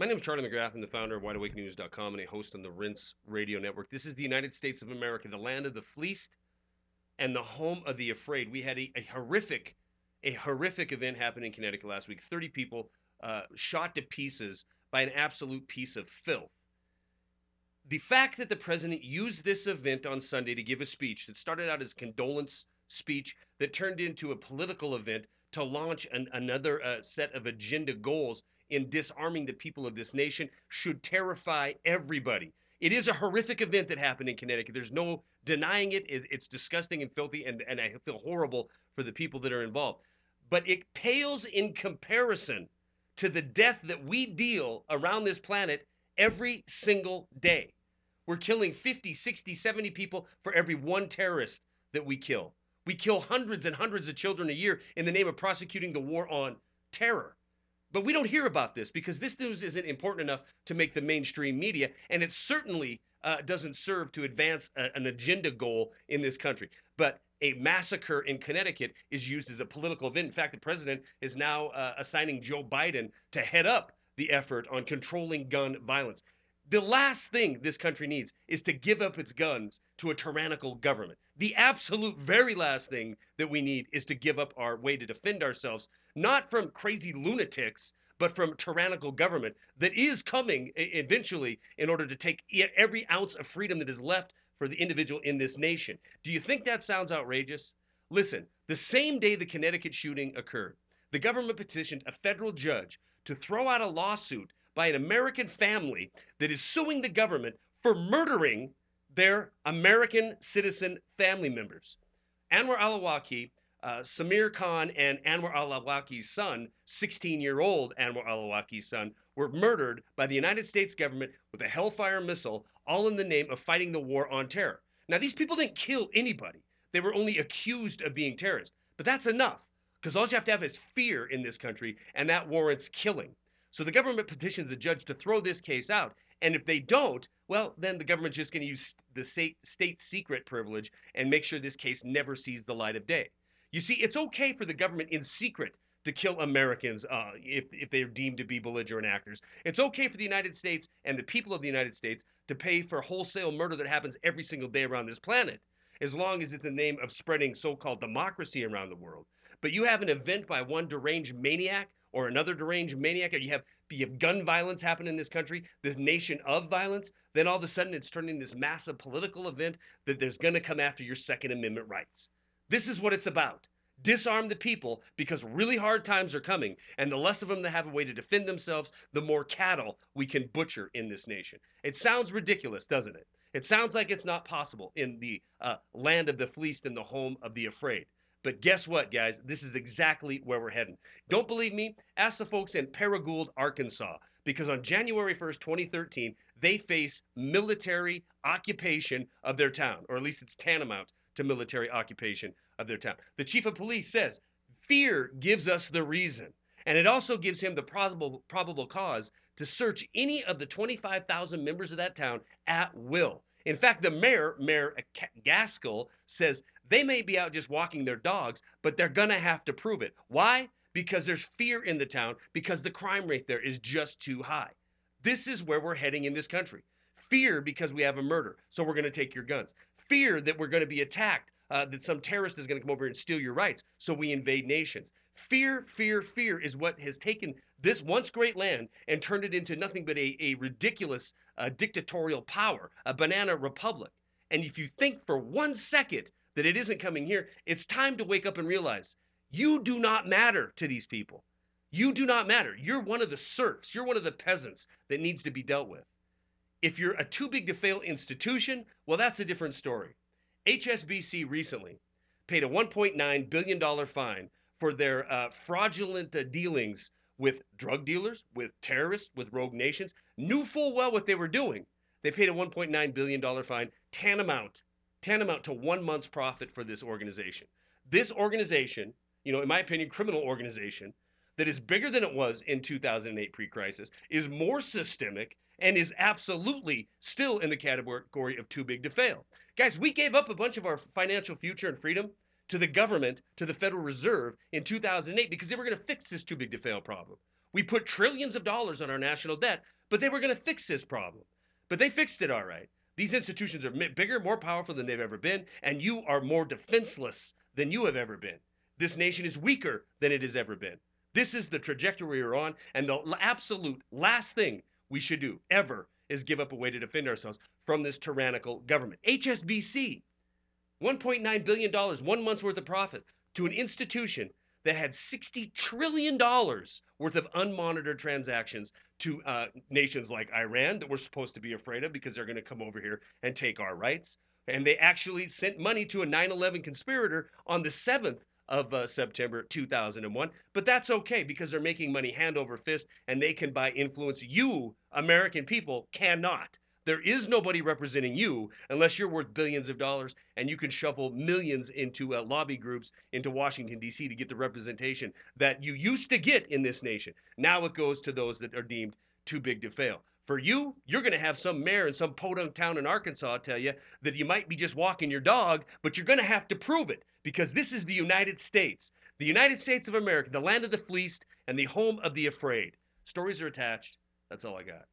My name is Charlie McGrath. I'm the founder of WideAwakeNews.com and a host on the Rinse Radio Network. This is the United States of America, the land of the fleeced and the home of the afraid. We had a horrific event happen in Connecticut last week. 30 people shot to pieces by an absolute piece of filth. The fact that the president used this event on Sunday to give a speech that started out as a condolence speech that turned into a political event to launch another set of agenda goals in disarming the people of this nation should terrify everybody. It is a horrific event that happened in Connecticut. There's no denying it. It's disgusting and filthy, and I feel horrible for the people that are involved. But it pales in comparison to the death that we deal around this planet every single day. We're killing 50, 60, 70 people for every one terrorist that we kill. We kill hundreds and hundreds of children a year in the name of prosecuting the war on terror. But we don't hear about this because this news isn't important enough to make the mainstream media, and it certainly doesn't serve to advance an agenda goal in this country. But a massacre in Connecticut is used as a political event. In fact, the president is now assigning Joe Biden to head up the effort on controlling gun violence. The last thing this country needs is to give up its guns to a tyrannical government. The absolute very last thing that we need is to give up our way to defend ourselves, not from crazy lunatics, but from tyrannical government that is coming eventually in order to take every ounce of freedom that is left for the individual in this nation. Do you think that sounds outrageous? Listen, the same day the Connecticut shooting occurred, the government petitioned a federal judge to throw out a lawsuit by an American family that is suing the government for murdering their American citizen family members. Anwar al-Awlaki, Samir Khan, and Anwar al-Awlaki's son, 16-year-old Anwar al-Awlaki's son, were murdered by the United States government with a Hellfire missile, all in the name of fighting the war on terror. Now, these people didn't kill anybody. They were only accused of being terrorists. But that's enough, because all you have to have is fear in this country, and that warrants killing. So the government petitions the judge to throw this case out. And if they don't, well, then the government's just going to use the state secret privilege and make sure this case never sees the light of day. You see, it's okay for the government in secret to kill Americans if they're deemed to be belligerent actors. It's okay for the United States and the people of the United States to pay for wholesale murder that happens every single day around this planet, as long as it's in the name of spreading so-called democracy around the world. But you have an event by one deranged maniac or another deranged maniac, or you have gun violence happen in this country, this nation of violence, then all of a sudden it's turning this massive political event that there's going to come after your Second Amendment rights. This is what it's about. Disarm the people, because really hard times are coming, and the less of them that have a way to defend themselves, the more cattle we can butcher in this nation. It sounds ridiculous, doesn't it? It sounds like it's not possible in the land of the fleeced and the home of the afraid. But guess what, guys? This is exactly where we're heading. Don't believe me? Ask the folks in Paragould, Arkansas, because on January 1st, 2013, they face military occupation of their town, or at least it's tantamount to military occupation of their town. The chief of police says, fear gives us the reason, and it also gives him the probable cause to search any of the 25,000 members of that town at will. In fact, the Mayor Gaskell, says they may be out just walking their dogs, but they're going to have to prove it. Why? Because there's fear in the town, because the crime rate there is just too high. This is where we're heading in this country. Fear because we have a murder, so we're going to take your guns. Fear that we're going to be attacked, that some terrorist is going to come over and steal your rights, so we invade nations. Fear, fear, fear is what has taken this once great land and turned it into nothing but a ridiculous dictatorial power, a banana republic. And if you think for 1 second that it isn't coming here, it's time to wake up and realize you do not matter to these people. You do not matter. You're one of the serfs. You're one of the peasants that needs to be dealt with. If you're a too big to fail institution, well, that's a different story. HSBC recently paid a $1.9 billion fine for their fraudulent dealings with drug dealers, with terrorists, with rogue nations, knew full well what they were doing. They paid a $1.9 billion fine, tantamount to 1 month's profit for this organization. This organization, in my opinion, criminal organization, that is bigger than it was in 2008 pre-crisis, is more systemic, and is absolutely still in the category of too big to fail. Guys, we gave up a bunch of our financial future and freedom to the government, to the Federal Reserve in 2008, because they were going to fix this too big to fail problem. We put trillions of dollars on our national debt, but they were going to fix this problem. But they fixed it all right. These institutions are bigger, more powerful than they've ever been, and you are more defenseless than you have ever been. This nation is weaker than it has ever been. This is the trajectory we're on, and the absolute last thing we should do ever is give up a way to defend ourselves from this tyrannical government. HSBC, $1.9 billion, 1 month's worth of profit to an institution that had $60 trillion worth of unmonitored transactions to nations like Iran that we're supposed to be afraid of because they're going to come over here and take our rights. And they actually sent money to a 9/11 conspirator on the 7th of September 2001. But that's okay because they're making money hand over fist and they can buy influence. You, American people, cannot. There is nobody representing you unless you're worth billions of dollars and you can shuffle millions into lobby groups into Washington, D.C. to get the representation that you used to get in this nation. Now it goes to those that are deemed too big to fail. For you, you're going to have some mayor in some podunk town in Arkansas tell you that you might be just walking your dog, but you're going to have to prove it because this is the United States of America, the land of the fleeced and the home of the afraid. Stories are attached. That's all I got.